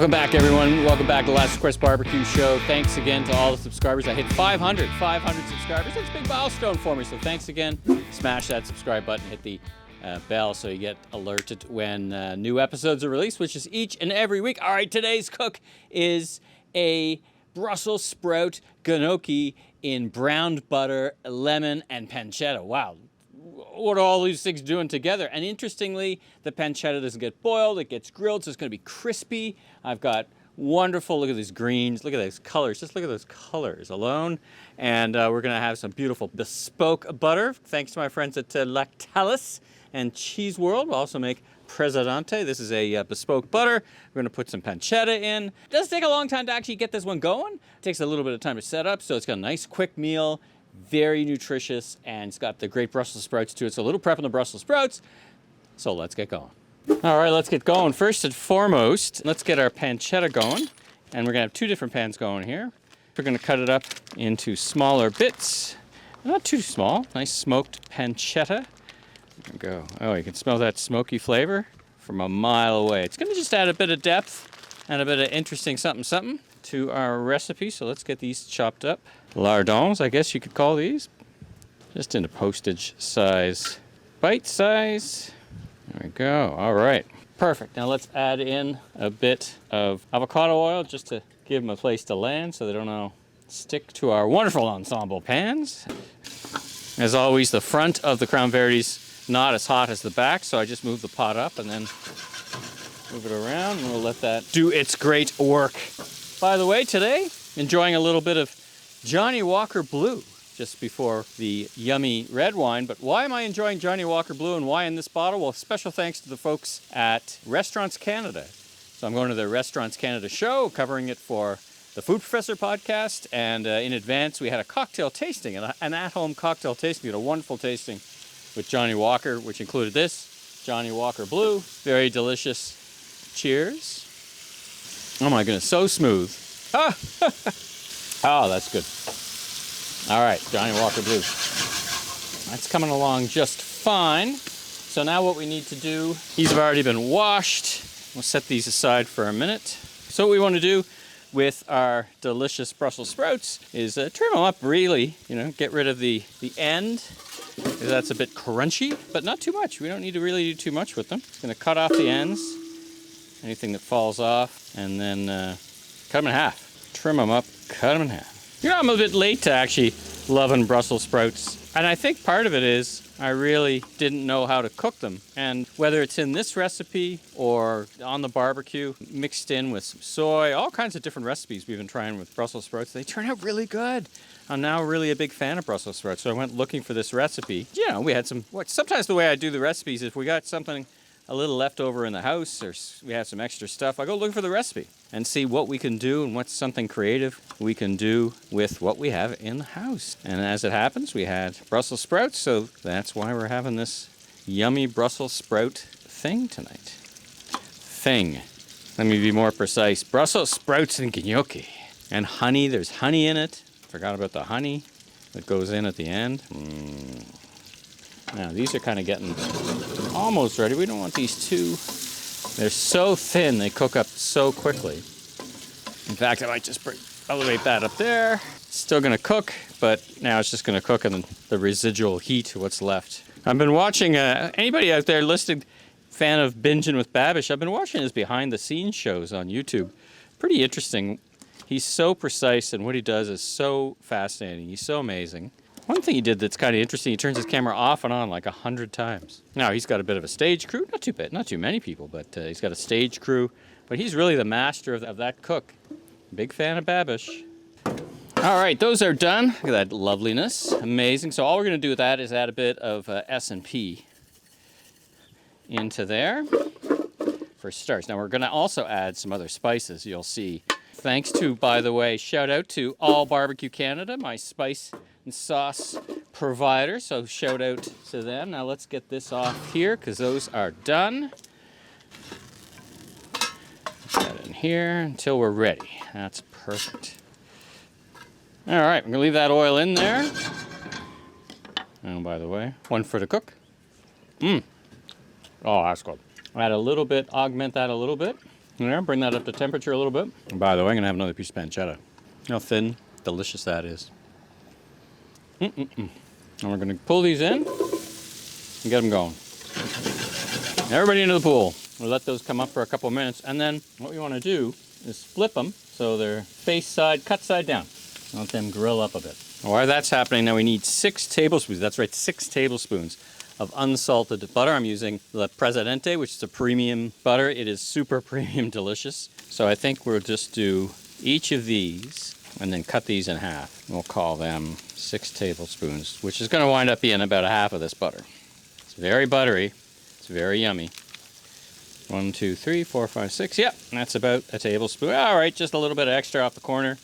Welcome back, everyone. Welcome back to the Last Request Barbecue Show. Thanks again to all the subscribers. I hit 500 subscribers. That's a big milestone for me, so thanks again. Smash that subscribe button, hit the bell so you get alerted when new episodes are released, which is each and every week. All right, today's cook is a Brussels sprout gnocchi in browned butter, lemon, and pancetta. Wow. What are all these things doing together? And interestingly, the pancetta doesn't get boiled, it gets grilled, so it's going to be crispy. I've got wonderful, look at these greens, look at those colors, just look at those colors alone. And we're going to have some beautiful bespoke butter, thanks to my friends at Lactalis and Cheese World. We'll also make Presidente. This is a bespoke butter. We're going to put some pancetta in. It does take a long time to actually get this one going. It takes a little bit of time to set up, so it's got a nice quick meal. Very nutritious, and it's got the great Brussels sprouts to it. So a little prep on the Brussels sprouts. So let's get going. All right, let's get going. First and foremost, let's get our pancetta going. And we're gonna have two different pans going here. We're gonna cut it up into smaller bits. Not too small, nice smoked pancetta. There we go. Oh, you can smell that smoky flavor from a mile away. It's gonna just add a bit of depth and a bit of interesting something to our recipe. So let's get these chopped up. Lardons, I guess you could call these. Just in a postage size, bite size. There we go. All right. Perfect. Now let's add in a bit of avocado oil just to give them a place to land so they don't all stick to our wonderful ensemble pans. As always, the front of the Crown Verity's not as hot as the back, so I just move the pot up and then move it around, and we'll let that do its great work. By the way, today, enjoying a little bit of Johnny Walker Blue just before the yummy red wine. But why am I enjoying Johnny Walker Blue and why in this bottle? Well, special thanks to the folks at Restaurants Canada. So I'm going to the Restaurants Canada show, covering it for the Food Professor podcast. And in advance, we had a cocktail tasting, an at-home cocktail tasting. We had a wonderful tasting with Johnny Walker, which included this, Johnny Walker Blue. Very delicious. Cheers. Oh my goodness, so smooth. Ah! Oh, that's good. All right, Johnny Walker Blue. That's coming along just fine. So now what we need to do, these have already been washed. We'll set these aside for a minute. So what we want to do with our delicious Brussels sprouts is trim them up really, get rid of the end, because that's a bit crunchy, but not too much. We don't need to really do too much with them. Gonna cut off the ends, anything that falls off, and then cut them in half. Trim them up, cut them in half. I'm a bit late to actually loving Brussels sprouts. And I think part of it is I really didn't know how to cook them. And whether it's in this recipe or on the barbecue, mixed in with some soy, all kinds of different recipes we've been trying with Brussels sprouts, they turn out really good. I'm now really a big fan of Brussels sprouts, so I went looking for this recipe. We had sometimes the way I do the recipes is if we got something a little left over in the house, or we have some extra stuff, I go looking for the recipe and see what we can do and what's something creative we can do with what we have in the house. And as it happens, we had Brussels sprouts, so that's why we're having this yummy Brussels sprout thing tonight. Let me be more precise. Brussels sprouts and gnocchi. And honey, there's honey in it. Forgot about the honey that goes in at the end. Now, these are kind of getting almost ready. We don't want these too... They're so thin, they cook up so quickly. In fact, I might just elevate that up there. It's still going to cook, but now it's just going to cook in the residual heat, what's left. I've been watching... anybody out there listening, fan of Binging with Babish, I've been watching his behind-the-scenes shows on YouTube. Pretty interesting. He's so precise, and what he does is so fascinating. He's so amazing. One thing he did that's kind of interesting, he turns his camera off and on like 100 times. Now, he's got a bit of a stage crew. Not too many people, but he's got a stage crew. But he's really the master of that cook. Big fan of Babish. All right, those are done. Look at that loveliness. Amazing. So all we're going to do with that is add a bit of S&P into there for starts. Now, we're going to also add some other spices, you'll see. Thanks to, by the way, shout out to All Barbecue Canada, my spice and sauce provider, so shout out to them. Now let's get this off here because those are done. Put that in here until we're ready. That's perfect. All right, we're gonna leave that oil in there. And by the way, one for the cook. Oh, that's good. Add a little bit, augment that a little bit. There, bring that up to temperature a little bit. And by the way, I'm gonna have another piece of pancetta. How thin, delicious that is. And we're gonna pull these in and get them going. Everybody into the pool. We'll let those come up for a couple of minutes, and then what we want to do is flip them so they're face side, cut side down. Let them grill up a bit. While that's happening, now we need 6 tablespoons. That's right, 6 tablespoons of unsalted butter. I'm using the Presidente, which is a premium butter. It is super premium delicious. So I think we'll just do each of these and then cut these in half. We'll call them 6 tablespoons, which is going to wind up being about a half of this butter. It's very buttery. It's very yummy. 1, 2, 3, 4, 5, 6. Yep, that's about a tablespoon. All right, just a little bit extra off the corner.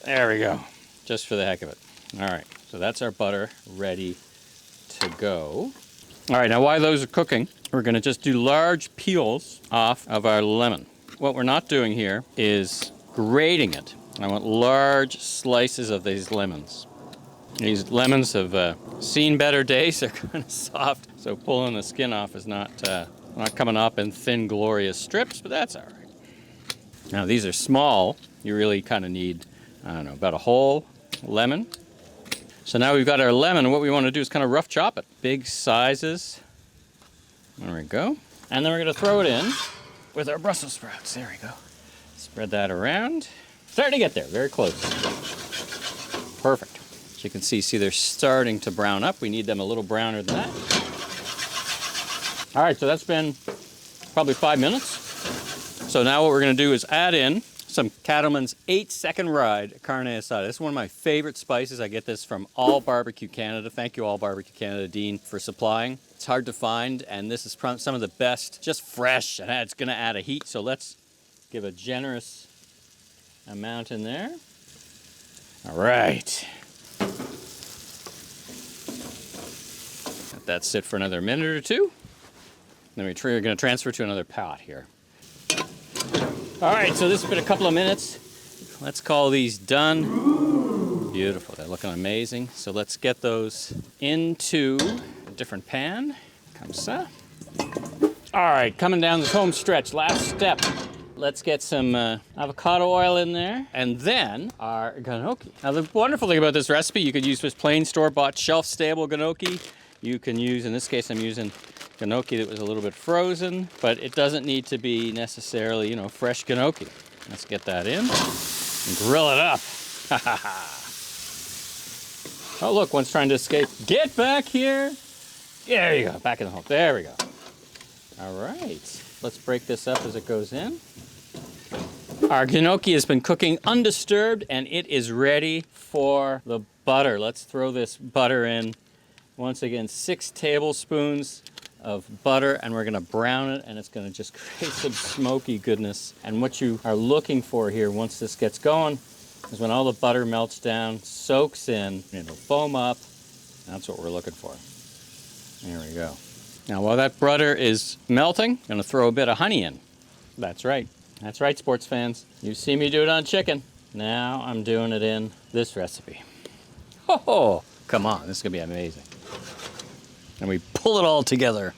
There we go, just for the heck of it. All right, so that's our butter ready to go. All right, now while those are cooking, we're going to just do large peels off of our lemon. What we're not doing here is grating it. I want large slices of these lemons. These lemons have seen better days. They're kind of soft, so pulling the skin off is not coming up in thin, glorious strips, but that's all right. Now, these are small. You really kind of need, I don't know, about a whole lemon. So now we've got our lemon, and what we want to do is kind of rough chop it. Big sizes. There we go. And then we're going to throw it in with our Brussels sprouts. There we go. Spread that around. Starting to get there, very close. Perfect. As you can see they're starting to brown up. We need them a little browner than that. All right, so that's been probably 5 minutes. So now what we're going to do is add in some Cattleman's 8-second ride carne asada. This is one of my favorite spices. I get this from All Barbecue Canada. Thank you, All Barbecue Canada, Dean, for supplying. It's hard to find, and this is some of the best, just fresh, and it's going to add a heat. So let's give a generous amount in there. All right. Let that sit for another minute or two. Then we're going to transfer to another pot here. All right, so this has been a couple of minutes. Let's call these done. Beautiful, they're looking amazing. So let's get those into a different pan. Comme ça. All right, coming down this home stretch, last step. Let's get some avocado oil in there, and then our gnocchi. Now, the wonderful thing about this recipe, you could use this plain store-bought, shelf-stable gnocchi. You can use, in this case, I'm using gnocchi that was a little bit frozen, but it doesn't need to be necessarily, you know, fresh gnocchi. Let's get that in and grill it up. Oh, look, one's trying to escape. Get back here. There you go, back in the hole. There we go. All right, let's break this up as it goes in. Our gnocchi has been cooking undisturbed, and it is ready for the butter. Let's throw this butter in. Once again, 6 tablespoons of butter, and we're going to brown it, and it's going to just create some smoky goodness. And what you are looking for here once this gets going is when all the butter melts down, soaks in, it'll foam up. That's what we're looking for. There we go. Now, while that butter is melting, I'm going to throw a bit of honey in. That's right. That's right, sports fans. You've seen me do it on chicken. Now I'm doing it in this recipe. Oh, come on. This is going to be amazing. And we pull it all together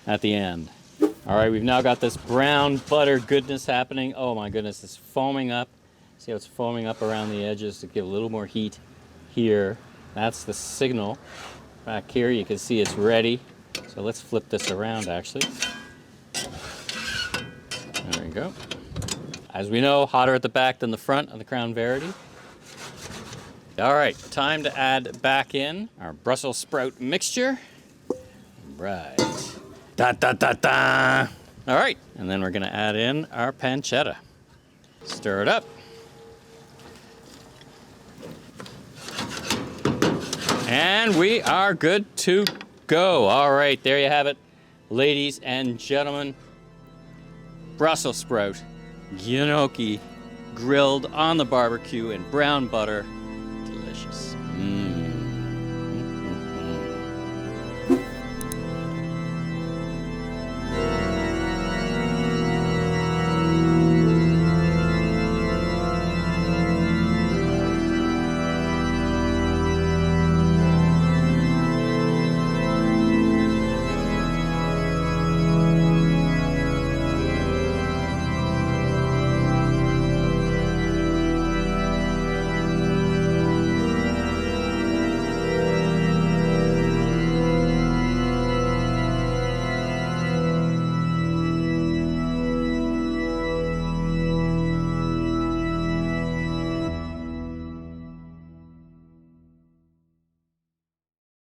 at the end. All right, we've now got this brown butter goodness happening. Oh my goodness, it's foaming up. See how it's foaming up around the edges to give a little more heat here. That's the signal. Back here, you can see it's ready. So let's flip this around, actually. There we go. As we know, hotter at the back than the front of the Crown Verity. All right, time to add back in our Brussels sprout mixture. Right. Da, da, da, da. All right, and then we're going to add in our pancetta. Stir it up. And we are good to go. All right, there you have it, ladies and gentlemen. Brussels sprout gnocchi grilled on the barbecue in brown butter. Delicious.